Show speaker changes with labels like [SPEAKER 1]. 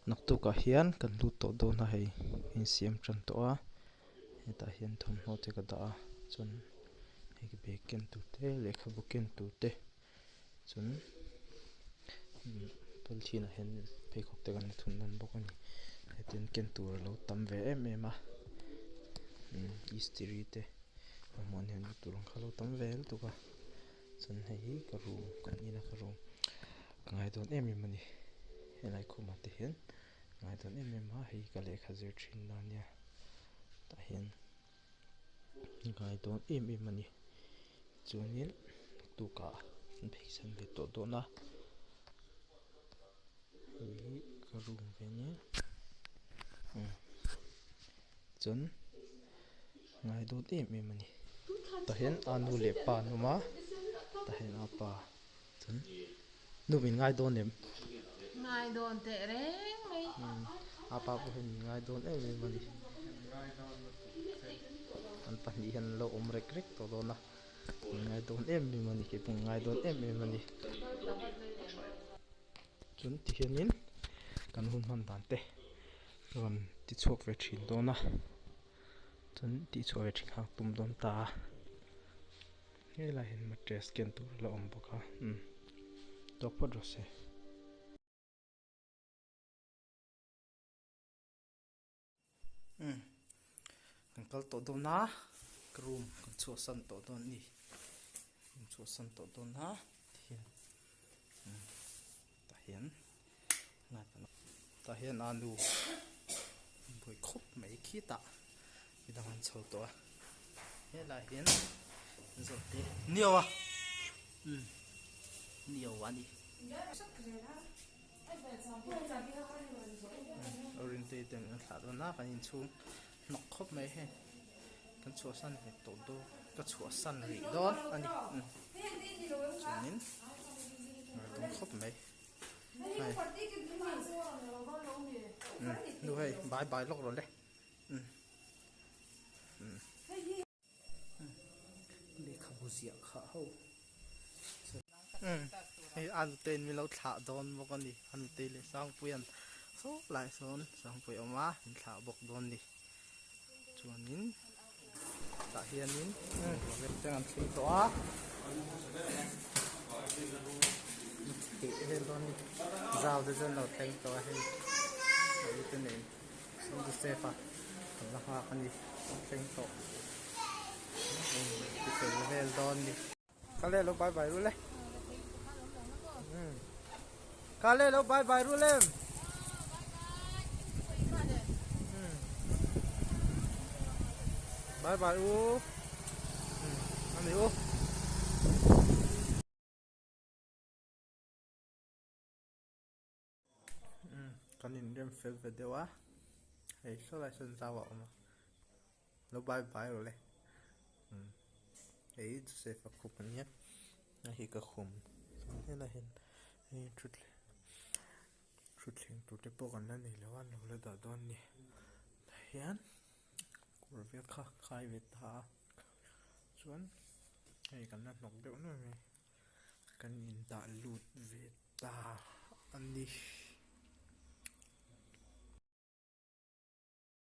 [SPEAKER 1] Nak tu ka hian kan lut to do na hei in siam tran to a heta hian thum ho te ka da a chun hei ki be ken tu te lekha bu ken tu te chun polthina hen pheikhawk te kan thun nan bawk ani hetin ken tur lo tam ve em em a istiri te mon hian tur ang khalo tam ve tu ka chun hei ka room kan ina ka room ngai don em em ani helai khuma te hian ngai don em em a hei ka lekha zir thin na nia ta hian ngai don em em ani chuanin tu ka pheisan ve to do na hei ka room ve ni chun ngai don em em ani ta hian anu le pa numa ta hian apa chun nu min ngai don em
[SPEAKER 2] ngai don te reng mai
[SPEAKER 1] apa po hin ngai don em em ani an pahnih hian lo om rek rek to do na ngai don em em ani ke pung ngai don em em ani chun ti hianin kan hun man dan te ron ti chuak ve thin do na chun ti chuak ve thin hang tum don ta hela hin mattress ken tur lo om boka to po ro se kan kal to do na room kan chu san to do ni chu san to do na hian ta hian na ta hian anu boi khop mai khi ta idang han chho to hela hian zo te niaw a niaw ani orientation an thla do na kan in chung nok khop mai he kan chu san ve to do ka chu san ri don ani chunin dum khop mai hai nu hei bye bye lok rồi đấy đi khắp bùi diệt khá hậu hei ăn tên mi lâu thả đòn bốc con đi ăn tên lấy sang puyan số lại son sang puy oma thả bốc đòn đi chuan nín ta hiền nín việc chẳng ăn to thì lên đòn đi giao cho dân đầu thanh to hay cái tên này xong được xe phạt là hoa con đi thanh to cái tên lên đòn đi cá lê lo bye bye luôn đấy cá lê lo bye bye luôn lên bye bye u anh đi u con nhìn đem phim video á hay số lại xin sao vậy mà nó bye bye rồi đấy ấy sẽ phải chụp nhé này cái khum thế là hiện chút liền tụt cái bộ còn đang này là ăn được là đòn nè hiện của việc khai việc thà xuống hay cáiนั้นnọc đẽo nữa này cái nhìn ta lụt về ta ăn đi